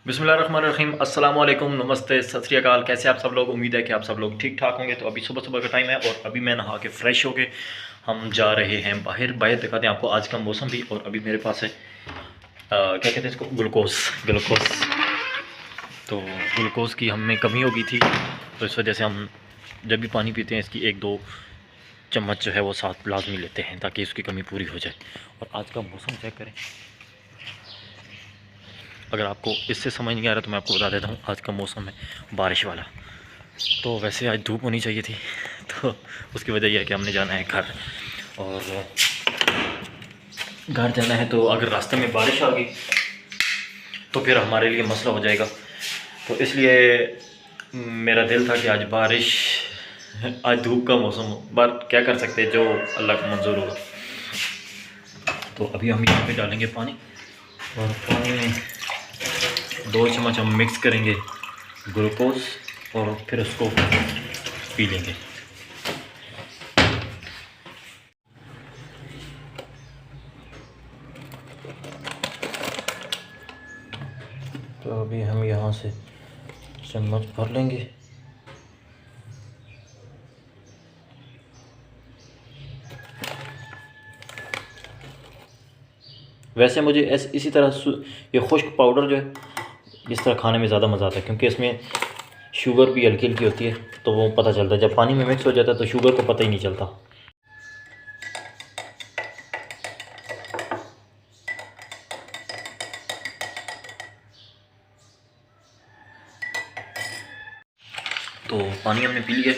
बिस्मिल्लाहिर्रहमानिर्रहीम, अस्सलाम वालेकुम, नमस्ते, सत श्री अकाल। कैसे आप सब लोग? उम्मीद है कि आप सब लोग ठीक ठाक होंगे। तो अभी सुबह सुबह का टाइम है और अभी मैं नहा के फ्रेश हो के हम जा रहे हैं बाहर। दिखाते हैं आपको आज का मौसम भी। और अभी मेरे पास है क्या कहते हैं इसको, ग्लूकोज। तो ग्लूकोज की हमें कमी हो गई थी, तो इस वजह से हम जब भी पानी पीते हैं इसकी 1-2 चम्मच जो है वो साथ लाजमी लेते हैं ताकि उसकी कमी पूरी हो जाए। और आज का मौसम चेक करें। अगर आपको इससे समझ नहीं आ रहा तो मैं आपको बता देता हूँ, आज का मौसम है बारिश वाला। तो वैसे आज धूप होनी चाहिए थी, तो उसकी वजह यह है कि हमने जाना है घर। और घर जाना है तो अगर रास्ते में बारिश आ गई तो फिर हमारे लिए मसला हो जाएगा। तो इसलिए मेरा दिल था कि आज धूप का मौसम हो, बट क्या कर सकते हैं, जो अल्लाह को मंजूर होगा। तो अभी हम यहाँ पे डालेंगे पानी, और पानी में 2 चम्मच हम मिक्स करेंगे ग्लूकोज और फिर उसको पी लेंगे। तो अभी हम यहाँ से चम्मच भर लेंगे। वैसे मुझे इसी तरह ये खुश्क पाउडर जो है इस तरह खाने में ज़्यादा मज़ा आता है, क्योंकि इसमें शुगर भी हल्की हल्की होती है, तो वो पता चलता है। जब पानी में मिक्स हो जाता है तो शुगर को पता ही नहीं चलता। तो पानी हमने पी लिया,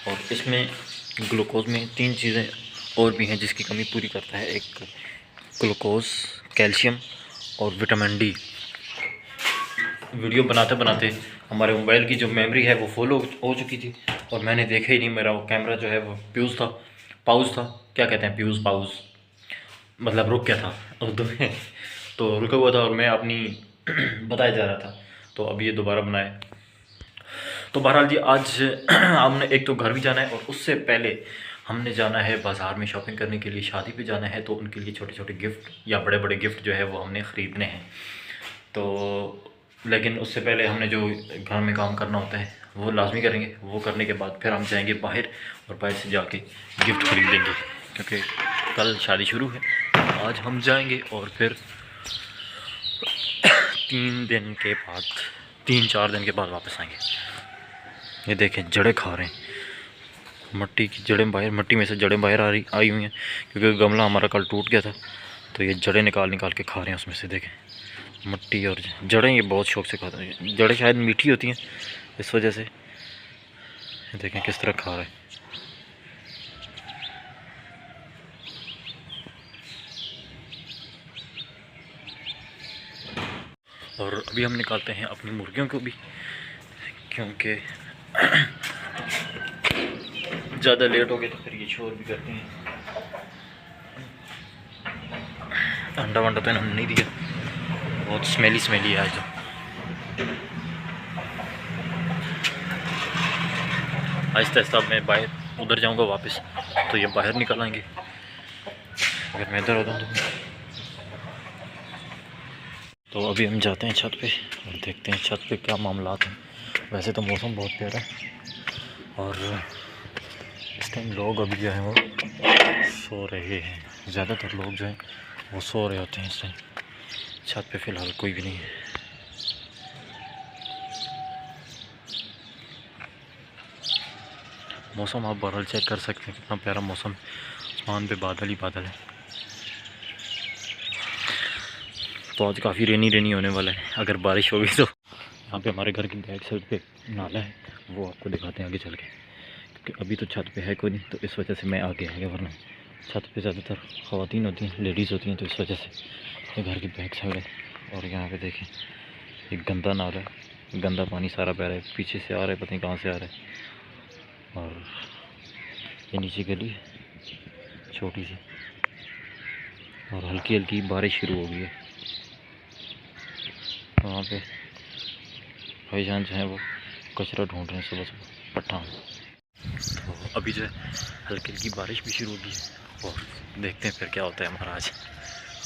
और इसमें ग्लूकोज में 3 चीज़ें और भी हैं जिसकी कमी पूरी करता है। एक ग्लूकोज, कैल्शियम और विटामिन डी। वीडियो बनाते बनाते हमारे मोबाइल की जो मेमोरी है वो फुल हो चुकी थी, और मैंने देखा ही नहीं, मेरा वो कैमरा जो है वो पाउज था, क्या कहते हैं, पाउज, मतलब रुक गया था उर्दू में। तो रुका हुआ था और मैं अपनी बताया जा रहा था। तो अब ये दोबारा बनाए। तो बहरहाल जी, आज हमने एक तो घर भी जाना है, और उससे पहले हमने जाना है बाज़ार में शॉपिंग करने के लिए। शादी पे जाना है तो उनके लिए छोटे छोटे गिफ्ट या बड़े बड़े गिफ्ट जो है वो हमने ख़रीदने हैं। तो लेकिन उससे पहले हमने जो घर में काम करना होता है वो लाजमी करेंगे। वो करने के बाद फिर हम जाएंगे बाहर, और बाहर से जाके गिफ्ट ख़रीदेंगे, क्योंकि कल शादी शुरू है। आज हम जाएंगे और फिर 3-4 दिन के बाद वापस आएंगे। ये देखें, जड़ें खा रहे हैं, मट्टी की जड़ें बाहर, मट्टी में से जड़ें बाहर आई हुई हैं, क्योंकि गमला हमारा कल टूट गया था। तो ये जड़ें निकाल के खा रहे हैं उसमें से। देखें, मट्टी और जड़ें ये बहुत शौक से खाते हैं। जड़ें शायद मीठी होती हैं इस वजह से। देखें किस तरह खा रहे हैं। और अभी हम निकालते हैं अपनी मुर्गियों को भी, क्योंकि ज़्यादा लेट हो गए तो फिर ये शोर भी करती हैं। अंडा वंडा तो इन्होंने नहीं दिया, बहुत स्मेली है आज तो। आहिस्ता आहिस्ता मैं बाहर उधर जाऊंगा वापस, तो ये बाहर निकल आएंगे। अगर मैं इधर होता हूँ तो अभी हम जाते हैं छत पे और देखते हैं छत पे क्या मामलात हैं। वैसे तो मौसम बहुत प्यारा है, और इस टाइम लोग अभी जो हैं वो सो रहे हैं। ज़्यादातर लोग जो हैं वो सो रहे होते हैं इस टाइम। छत पे फ़िलहाल कोई भी नहीं है। मौसम आप बहरहाल चेक कर सकते हैं, कितना प्यारा मौसम। आसमान पे बादल ही बादल है। तो आज काफ़ी रेनी होने वाला है अगर बारिश होगी तो। यहाँ पे हमारे घर की बैक साइड पे नाला है, वो आपको दिखाते हैं आगे चल के, क्योंकि अभी तो छत पे है कोई नहीं, तो इस वजह से मैं आगे आ गया। वरना छत पे ज़्यादातर ख़वातीन होती हैं, लेडीज़ होती हैं, तो इस वजह से ये घर की बैक साइड है। और यहाँ पे देखें, एक गंदा नाला है, गंदा पानी सारा बह रहा है, पीछे से आ रहा है, पता नहीं कहाँ से आ रहा है। और ये नीचे गली है छोटी सी, और हल्की हल्की बारिश शुरू हो गई है। वहाँ पे भाईजान जो है वो कचरा ढूंढ रहे हैं सुबह सुबह, पठान। तो अभी जो है हल्की हल्की बारिश भी शुरू हो गई है, और देखते हैं फिर क्या होता है हमारा। आज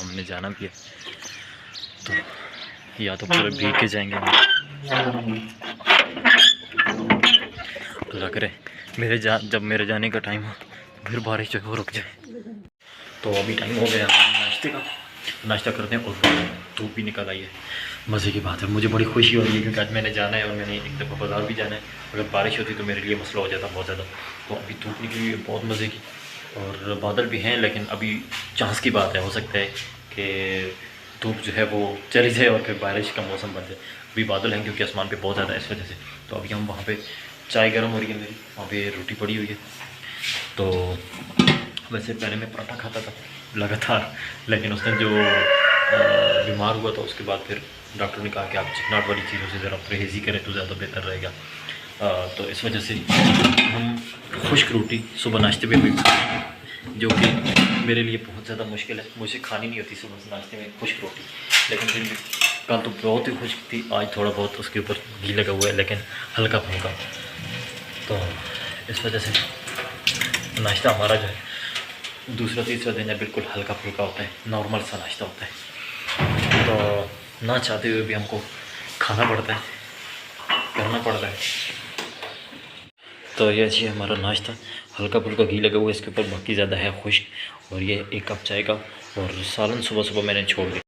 हमने जाना भी है, तो या तो पूरे भीग के जाएंगे। अल्लाह करे जब मेरे जाने का टाइम हो फिर बारिश जो है वो रुक जाए। तो अभी टाइम हो गया नाश्ते का, नाश्ता करते हैं और धूप भी निकल आई है। मज़े की बात है, मुझे बड़ी खुशी हो रही है क्योंकि आज मैंने जाना है और मैंने एक दफ़ा बाज़ार भी जाना है। अगर बारिश होती तो मेरे लिए मसला हो जाता बहुत ज़्यादा। तो अभी धूप निकली हुई है बहुत मज़े की और बादल भी हैं, लेकिन अभी चांस की बात है, हो सकता है कि धूप जो है वो चली जाए और फिर बारिश का मौसम बन जाए। अभी बादल हैं क्योंकि आसमान पे बहुत ज़्यादा इस वजह से। तो अभी हम वहाँ पे चाय गर्म हो रही है मेरी, वहाँ पे रोटी पड़ी हुई है। तो वैसे पहले मैं पराठा खाता था लगातार, लेकिन उसने जो बीमार हुआ था उसके बाद फिर डॉक्टर ने कहा कि आप चिकनाट वाली चीज़ों से ज़रा परहेज़ ही करें तो ज़्यादा बेहतर रहेगा। तो इस वजह से हम खुश्क रोटी सुबह नाश्ते में भी, जो कि मेरे लिए बहुत ज़्यादा मुश्किल है, मुझे खानी नहीं होती सुबह नाश्ते में खुश्क रोटी, लेकिन फिर भी कल तो बहुत ही खुश्क थी, आज थोड़ा बहुत उसके ऊपर घी लगा हुआ है लेकिन हल्का फुल्का। तो इस वजह से नाश्ता हमारा जो है दूसरा तीसरा दिन है बिल्कुल हल्का फुल्का होता है, नॉर्मल सा नाश्ता होता है। तो ना चाहते हुए भी हमको खाना पड़ता है, करना पड़ता है। तो ये जी हमारा नाश्ता हल्का फुल्का घी लगा हुआ है, इसके ऊपर बाकी ज़्यादा है खुश्क, और ये एक कप चाय का और सालन सुबह सुबह मैंने छोड़ दिया।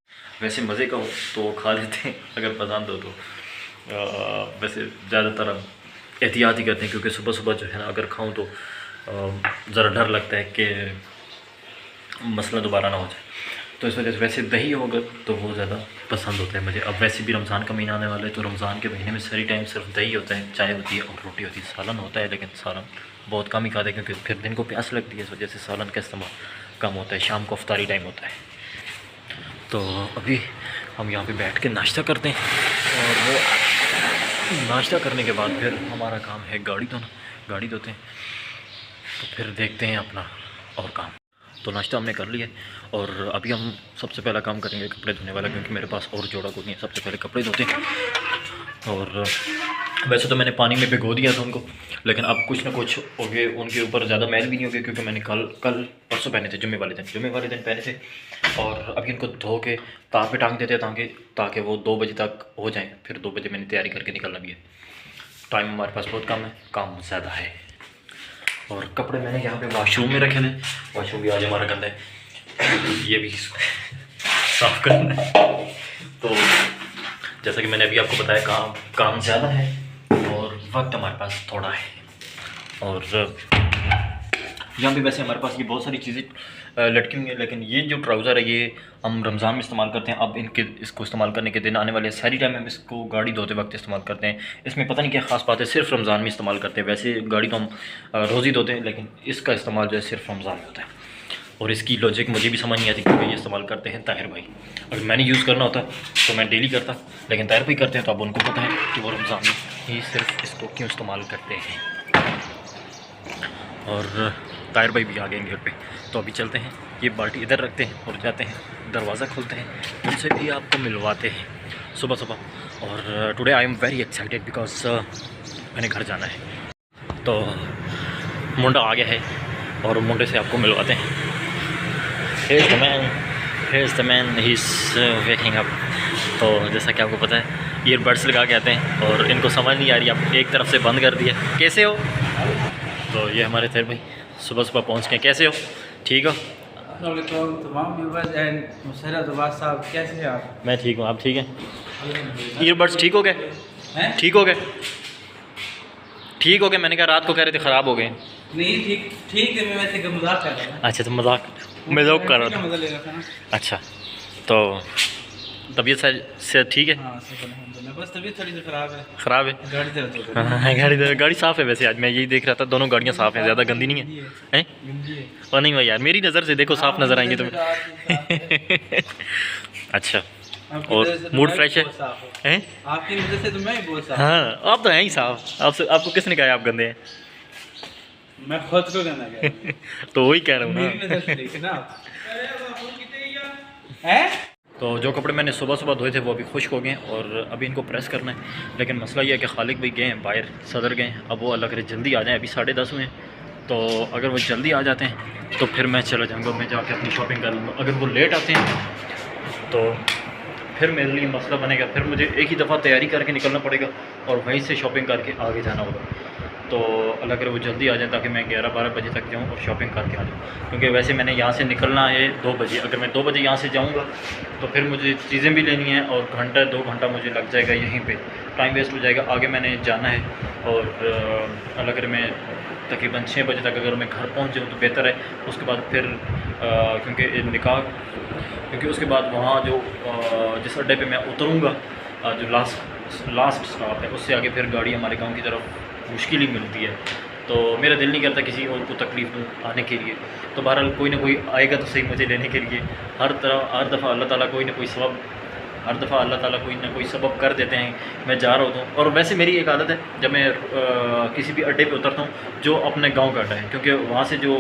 वैसे मज़े का हो तो खा लेते हैं अगर पसंद हो तो, वैसे ज़्यादातर हम एहतियात ही करते हैं क्योंकि सुबह सुबह जो है ना अगर खाऊं तो ज़रा डर लगता है कि मसला दोबारा ना हो जाए। तो इस वजह से वैसे दही होगा तो वो ज़्यादा पसंद होता है मुझे। अब वैसे भी रमज़ान का महीना आने वाला है तो रमज़ान के महीने में सारी टाइम सिर्फ दही होता है, चाय होती है और रोटी होती है। सालन होता है लेकिन सालन बहुत कम ही खाते हैं क्योंकि फिर दिन को प्यास लगती है, इस वजह से सालन का इस्तेमाल कम होता है। शाम को अफ्तारी टाइम होता है। तो अभी हम यहाँ पे बैठ के नाश्ता करते हैं और नाश्ता करने के बाद फिर हमारा काम है गाड़ी धोना, गाड़ी धोते हैं तो फिर देखते हैं अपना और काम। तो नाश्ता हमने कर लिया और अभी हम सबसे पहला काम करेंगे कपड़े धोने वाला, क्योंकि मेरे पास और जोड़ा कोई नहीं है। सबसे पहले कपड़े धोते हैं और वैसे तो मैंने पानी में भिगो दिया था उनको, लेकिन अब कुछ ना कुछ हो गए, उनके ऊपर ज़्यादा मैल भी नहीं हो गया क्योंकि मैंने कल परसों पहने थे, जुम्मे वाले दिन पहने थे। और अभी इनको धो के तार पे टांग देते हैं ताकि वो 2 बजे तक हो जाएँ। फिर 2 बजे मैंने तैयारी करके निकलना भी है। टाइम हमारे पास बहुत कम है, काम ज़्यादा है। और कपड़े मैंने यहाँ पे वॉशरूम में रखे थे, वॉशरूम भी आज हमारा गंदा है, ये भी साफ करना है। तो जैसा कि मैंने अभी आपको बताया काम ज़्यादा है और वक्त हमारे पास थोड़ा है। और यहाँ पे वैसे हमारे पास ये बहुत सारी चीज़ें लटकी हुई हैं, लेकिन ये जो ट्राउज़र है ये हम रमज़ान में इस्तेमाल करते हैं। अब इसको इस्तेमाल करने के दिन आने वाले सारी टाइम हम इसको गाड़ी धोते वक्त इस्तेमाल करते हैं। इसमें पता नहीं क्या ख़ास बात है, सिर्फ रमज़ान में इस्तेमाल करते हैं। वैसे गाड़ी तो हम रोज़ ही धोते हैं, लेकिन इसका इस्तेमाल जो है सिर्फ रमज़ान में होता है। और इसकी लॉजिक मुझे भी समझ नहीं आती क्योंकि ये इस्तेमाल करते हैं ताहिर भाई। अगर मैंने यूज़ करना होता तो मैं डेली करता, लेकिन ताहिर भाई करते हैं तो अब उनको पता है कि वो रमज़ान में ही सिर्फ इसको क्यों इस्तेमाल करते हैं। और ताहिर भाई भी आ गए घर पे, तो अभी चलते हैं, ये बाल्टी इधर रखते हैं और जाते हैं, दरवाज़ा खोलते हैं, उनसे भी आपको मिलवाते हैं सुबह सुबह। और today I am very excited because मैंने घर जाना है। तो मुंडा आ गया है और मुंडे से आपको मिलवाते हैं। Here's the man, he's waking up। तो जैसा कि आपको पता है ईयरबड्स लगा के आते हैं और इनको समझ नहीं आ रही, आप एक तरफ से बंद कर दिया। कैसे हो? तो ये हमारे थे भाई सुबह सुबह पहुंच गए। कैसे हो? ठीक हो? कैसे हैं आप? मैं ठीक हूँ, आप ठीक हैं? ईयरबड्स ठीक हो गए? ठीक हो गए? ठीक हो गए? मैंने कहा रात को कह रहे थे ख़राब हो गए। नहीं ठीक है, मैं वैसे मजाक कर रहा था। अच्छा, तो मजाक कर रहा था। अच्छा, तो तबीयत से ठीक है? हाँ, बस तबीयत थोड़ी सी ख़राब है। गाड़ी साफ़ है वैसे, आज मैं यही देख रहा था, दोनों गाड़ियाँ साफ़ हैं, ज़्यादा गंदी नहीं है। और नहीं भाई यार, मेरी नज़र से देखो साफ़ नज़र आएंगे तुम्हें। अच्छा, और मूड फ्रेश है? आपकी वजह से तो मैं ही बहुत साफ। हाँ, आप तो हैं ही साफ़। आपको किसने कहा आप गंदे हैं? मैं खुद को गंदा कह रहा हूँ। तो वही कह रहा हूँ ना। तो जो कपड़े मैंने सुबह सुबह धोए थे वो अभी खुश्क हो गए और अभी इनको प्रेस करना है। लेकिन मसला ये है कि खालिक भाई गए हैं बाहर, सदर गए, अब वो अल्लाह करे जल्दी आ जाएँ। अभी 10:30 हुए हैं, तो अगर वो जल्दी आ जाते हैं तो फिर मैं चला जाऊँगा, मैं जाके अपनी शॉपिंग कर लूँगा। अगर वो लेट आते हैं तो फिर मेरे लिए मसला बनेगा, फिर मुझे एक ही दफ़ा तैयारी करके निकलना पड़ेगा और वहीं से शॉपिंग करके आगे जाना होगा। तो अल्लाह करे वो जल्दी आ जाए ताकि मैं 11-12 बजे तक जाऊँ और शॉपिंग करके आ जाऊँ, क्योंकि वैसे मैंने यहाँ से निकलना है 2 बजे। अगर मैं 2 बजे यहाँ से जाऊँगा तो फिर मुझे चीज़ें भी लेनी हैं और घंटा 2 घंटा मुझे लग जाएगा यहीं पे, टाइम वेस्ट हो जाएगा। आगे मैंने जाना है और अल्लाह करे मैं तकरीबन 6 बजे तक अगर मैं घर पहुँच जाऊँ तो बेहतर है। उसके बाद फिर क्योंकि निकाह, क्योंकि उसके बाद वहाँ जो जिस अड्डे पे मैं उतरूँगा जो लास्ट स्टॉप है, उससे आगे फिर गाड़ी हमारे गांव की तरफ मुश्किल ही मिलती है। तो मेरा दिल नहीं करता किसी और को तकलीफ़ दूँ आने के लिए। तो बहरहाल कोई ना कोई आएगा तो सही मुझे लेने के लिए। हर दफ़ा अल्लाह ताला कोई ना कोई सबब, हर दफ़ा अल्लाह ताला कोई ना कोई सबब कर देते हैं, मैं जा रहा होता हूँ। और वैसे मेरी एक आदत है, जब मैं किसी भी अड्डे पे उतरता हूँ जो अपने गांव का अड्डा है, क्योंकि वहाँ से जो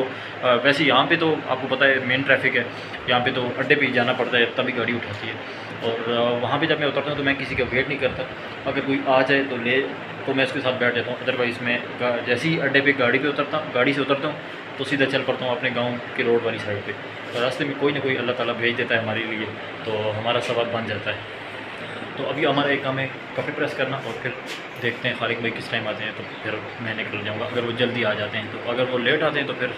वैसे यहाँ पे तो आपको पता है मेन ट्रैफिक है, यहाँ पे तो अड्डे पे ही जाना पड़ता है तभी गाड़ी उठाती है। और वहाँ पे जब मैं उतरता हूँ तो मैं किसी का वेट नहीं करता, अगर कोई आ जाए तो तो मैं उसके साथ बैठ जाता हूँ। अदरवाइज़ मैं जैसे ही अड्डे पे गाड़ी से उतरता हूँ तो सीधा चल पड़ता हूँ अपने गांव के रोड वाली साइड पे। तो रास्ते में कोई ना कोई अल्लाह ताला भेज देता है हमारे लिए, तो हमारा सबब बन जाता है। तो अभी हमारा एक काम है कपड़े प्रेस करना, और फिर देखते हैं खालिक भाई किस टाइम आते हैं तो फिर मैं निकल जाऊँगा। अगर वो जल्दी आ जाते हैं तो, अगर वो लेट आते हैं तो फिर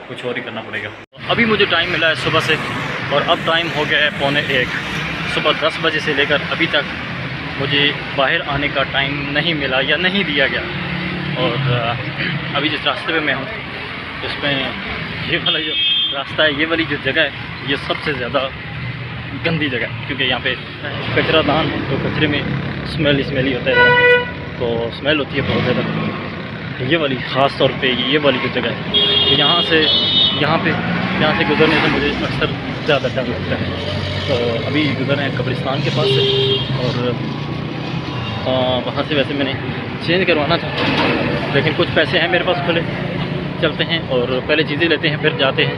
कुछ और ही करना पड़ेगा। अभी मुझे टाइम मिला है सुबह से, और अब टाइम हो गया है 12:45। सुबह 10 बजे से लेकर अभी तक मुझे बाहर आने का टाइम नहीं मिला या नहीं दिया गया। और अभी जिस रास्ते पे मैं हूँ इसमें ये वाला जो रास्ता है, ये वाली जो जगह है, ये सबसे ज़्यादा गंदी जगह है, क्योंकि यहाँ पे कचरादान है तो कचरे में स्मेल ही होता है, तो स्मेल होती है बहुत ज़्यादा। ये वाली ख़ास तौर पे ये वाली जो जगह है, यहाँ से गुज़रने से मुझे अक्सर ज़्यादा डर लगता है। तो अभी गुज़र रहे हैं कब्रिस्तान के पास से, और वहाँ से वैसे मैंने चेंज करवाना था, लेकिन कुछ पैसे हैं मेरे पास खुले, चलते हैं और पहले चीज़ें लेते हैं फिर जाते हैं,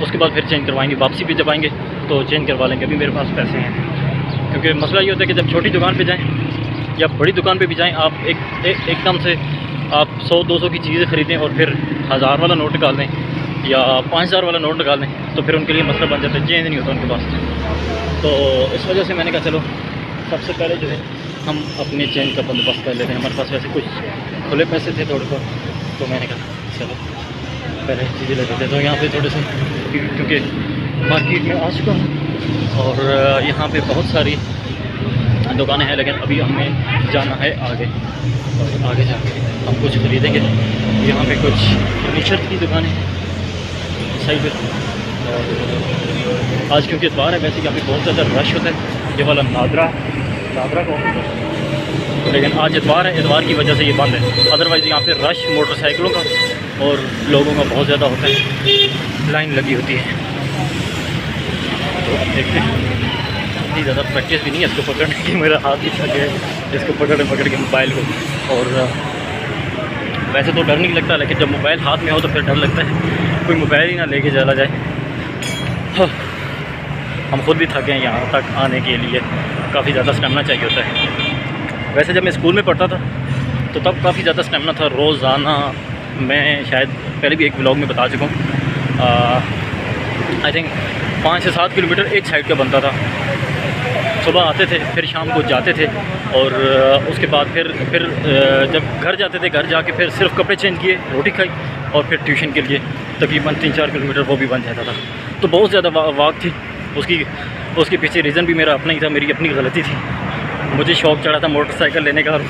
उसके बाद फिर चेंज करवाएंगे। वापसी भी जब आएंगे तो चेंज करवा लेंगे। अभी मेरे पास पैसे हैं, क्योंकि मसला ये होता है कि जब छोटी दुकान पे जाएं या बड़ी दुकान पे भी जाएं, आप एकदम से आप 100-200 की चीज़ें ख़रीदें और फिर 1000 वाला नोट निकाल दें या 5000 वाला नोट निकाल दें, तो फिर उनके लिए मसला बन जाता है, चेंज नहीं होता उनके पास। तो इस वजह से मैंने कहा चलो सबसे पहले जो है हम अपने चेंज का बंदोबस्त कर लेते हैं। हमारे पास वैसे कुछ खुले पैसे थे थोड़े बहुत, तो मैंने कहा चलो पहले चीज़ें ले लेते हैं। तो यहाँ पे थोड़े से, क्योंकि मार्केट में आ चुका हूँ और यहाँ पे बहुत सारी दुकानें हैं, लेकिन अभी हमें जाना है आगे, और आगे जाके हम कुछ ख़रीदेंगे। यहाँ पे कुछ फर्नीचर की दुकानें हैं साइड पे, और आज क्योंकि इतवार है, वैसे यहाँ पे बहुत ज़्यादा रश होता है। ये वाला नादरा का ऑफिस है, लेकिन आज इतवार है, इतवार की वजह से ये बंद है। अदरवाइज़ यहाँ पे रश मोटरसाइकिलों का और लोगों का बहुत ज़्यादा होता है, लाइन लगी होती है। तो अब देखते हैं, इतनी ज़्यादा प्रैक्टिस भी नहीं है इसको पकड़ने की, मेरा हाथ ही थक गया इसको पकड़ के मोबाइल को। और वैसे तो डर नहीं लगता, लेकिन जब मोबाइल हाथ में हो तो फिर डर लगता है कोई मोबाइल ही ना लेके चला जाए। हम खुद भी थके हैं यहाँ तक आने के लिए, काफ़ी ज़्यादा स्टेमिना चाहिए होता है। वैसे जब मैं स्कूल में पढ़ता था तो तब काफ़ी ज़्यादा स्टेमिना था। रोज़ाना मैं शायद पहले भी एक व्लॉग में बता चुका हूँ, आई थिंक 5 से 7 किलोमीटर एक साइड का बनता था। सुबह आते थे, फिर शाम को जाते थे, और उसके बाद फिर जब घर जाते थे, घर जाके फिर सिर्फ कपड़े चेंज किए, रोटी खाई, और फिर ट्यूशन के लिए तकरीबन 3-4 किलोमीटर वो भी बन जाता था। तो बहुत ज़्यादा वाक थी। उसके पीछे रीज़न भी मेरा अपना ही था, मेरी अपनी गलती थी। मुझे शौक़ चढ़ा था मोटरसाइकिल लेने का, और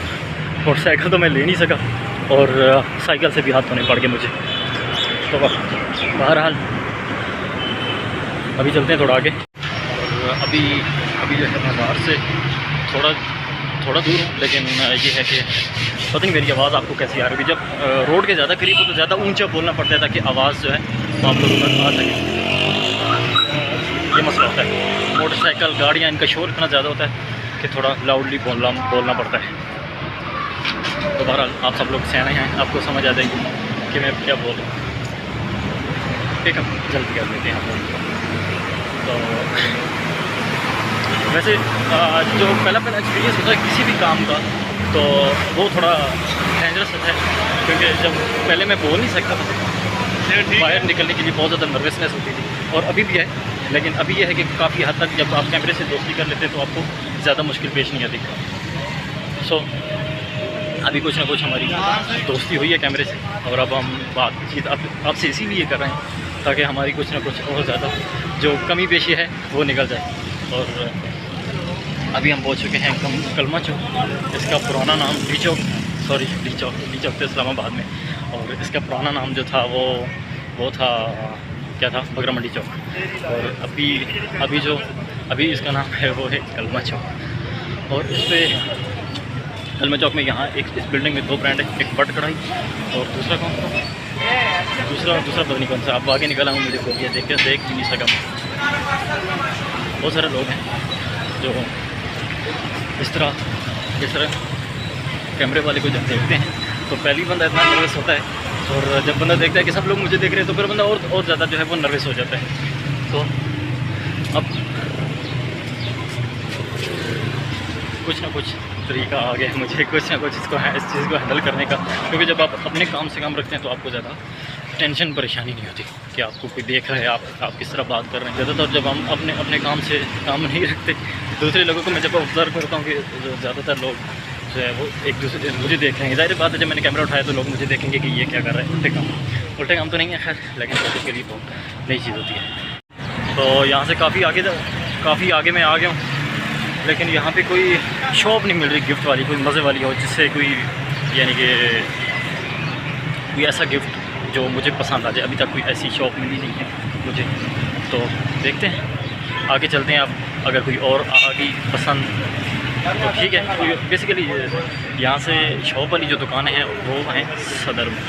मोटरसाइकिल तो मैं ले नहीं सका, और साइकिल से भी हाथ धोने पड़ गए मुझे। तो बहरहाल अभी चलते हैं थोड़ा आगे, और अभी जो है मैं बाहर से थोड़ा दूर हूँ, लेकिन ये है कि पता नहीं मेरी आवाज़ आपको कैसी आ रही है। जब रोड के ज़्यादा करीब हो तो ज़्यादा ऊंचा बोलना पड़ता है ताकि आवाज़ जो है आप लोगों तक आ सके। ये मसला होता है, मोटरसाइकिल गाड़ियाँ इनका शोर इतना ज़्यादा होता है कि थोड़ा लाउडली बोलना पड़ता है। तो बहरहाल आप सब लोग सियाने हैं, आपको समझ आ जाएगी कि मैं क्या बोल रहा हूँ। ठीक है, जल्दी कर लेते हैं आप लोग। तो वैसे जो पहला एक्सपीरियंस होता है किसी भी काम का, तो वो थोड़ा डेंजरस होता है, क्योंकि जब पहले मैं बोल नहीं सकता था, बाहर निकलने के लिए बहुत ज़्यादा नर्वसनेस होती थी, और अभी भी है। लेकिन अभी ये है कि काफ़ी हद तक जब आप कैमरे से दोस्ती कर लेते हैं तो आपको ज़्यादा मुश्किल पेश नहीं आती। सो अभी कुछ ना कुछ हमारी दोस्ती हुई है कैमरे से, और अब हम बातचीत आपसे इसीलिए कर रहे हैं ताकि हमारी कुछ ना कुछ और ज़्यादा जो कमी पेशी है वो निकल जाए। और अभी हम पहुंच चुके हैं कलमा चौक। इसका पुराना नाम डी चौक था इस्लामाबाद में, और इसका पुराना नाम जो था वो था क्या था, बगरा मंडी चौक। और अभी इसका नाम है वो है कलमा चौक। और इस पर कलमा चौक में यहाँ इस बिल्डिंग में 2 ब्रांड है, एक बट कढ़ाई और दूसरा कौन सा, दूसरा पता नहीं कौन सा। आप आगे निकला हूँ, मुझे खोल दिया, देख भी नहीं सका। बहुत सारे लोग हैं जो इस तरह कैमरे वाले को जब देखते हैं तो पहली बंदा इतना नर्वस होता है, और जब बंदा देखता है कि सब लोग मुझे देख रहे हैं तो फिर बंदा और ज़्यादा जो है वो नर्वस हो जाता है। तो अब कुछ ना कुछ तरीका आ गया मुझे, कुछ ना कुछ इस चीज़ को हैंडल करने का, क्योंकि जब आप अपने काम से काम रखते हैं तो आपको ज़्यादा टेंशन परेशानी नहीं होती कि आपको कोई देख रहा है, आप किस तरह बात कर रहे हैं। ज़्यादातर जब हम अपने काम से काम नहीं रखते, दूसरे लोगों को मैं जब ऑब्ज़र्व करता हूँ कि ज़्यादातर लोग जो है वो एक दूसरे मुझे देख रहे हैं। ज़ाहिर बात है जब मैंने कैमरा उठाया तो लोग मुझे देखेंगे कि ये क्या कर रहा है। उल्टे काम तो नहीं है खैर, लेकिन उसके लिए बहुत नई चीज़ होती है। तो यहाँ से काफ़ी आगे मैं आ गया हूँ, लेकिन यहाँ पे कोई शॉप नहीं मिल रही गिफ्ट वाली, कोई मज़े वाली हो, जिससे कोई यानी कि कोई ऐसा गिफ्ट जो मुझे पसंद आ जाए। अभी तक कोई ऐसी शॉप मिली नहीं है मुझे, तो देखते हैं आगे चलते हैं। आप अगर कोई और आगे पसंद तो ठीक है। कोई बेसिकली यहाँ से शॉप वाली जो दुकानें हैं वो हैं सदर में,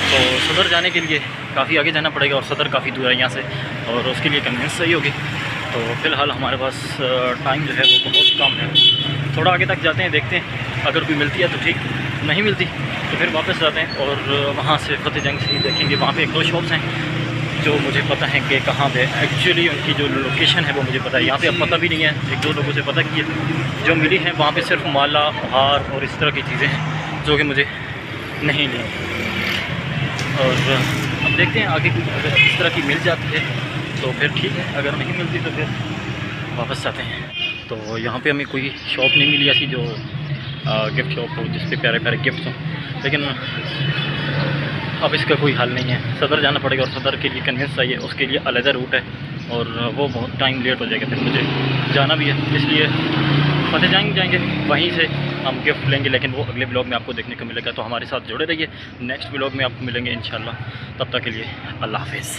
तो सदर जाने के लिए काफ़ी आगे जाना पड़ेगा, और सदर काफ़ी दूर है यहाँ से, और उसके लिए कन्वीनियंस सही होगी। तो फ़िलहाल हमारे पास टाइम जो है वो बहुत कम है। थोड़ा आगे तक जाते हैं, देखते हैं अगर कोई मिलती है तो ठीक, नहीं मिलती तो फिर वापस जाते हैं। और वहाँ से फतेह जंग से ही देखेंगे, वहाँ पे 1-2 शॉप्स हैं जो मुझे पता है कि कहाँ पे एक्चुअली उनकी जो लोकेशन है वो मुझे पता है। यहाँ पे अब पता भी नहीं है, 1-2 लोगों से पता की जो मिली है वहाँ पे सिर्फ माला, हार और इस तरह की चीज़ें हैं जो कि मुझे नहीं ली। और अब देखते हैं आगे अगर इस तरह की मिल जाती है तो फिर ठीक है, अगर नहीं मिलती तो फिर वापस जाते हैं। तो यहाँ पे हमें कोई शॉप नहीं मिली ऐसी जो गिफ्ट शॉप हो जिस पे प्यारे प्यारे गिफ्ट हों, लेकिन अब इसका कोई हल नहीं है। सदर जाना पड़ेगा, और सदर के लिए कन्वेंस चाहिए, उसके लिए अलग रूट है, और वो बहुत टाइम लेट हो जाएगा, फिर मुझे जाना भी है। इसलिए फतेह जंग जाएंगे, वहीं से हम गिफ्ट लेंगे, लेकिन वो अगले ब्लॉग में आपको देखने को मिलेगा। तो हमारे साथ जुड़े रहिए, नेक्स्ट ब्लॉग में आपको मिलेंगे इंशाल्लाह। तब तक के लिए अल्लाह हाफ़िज़।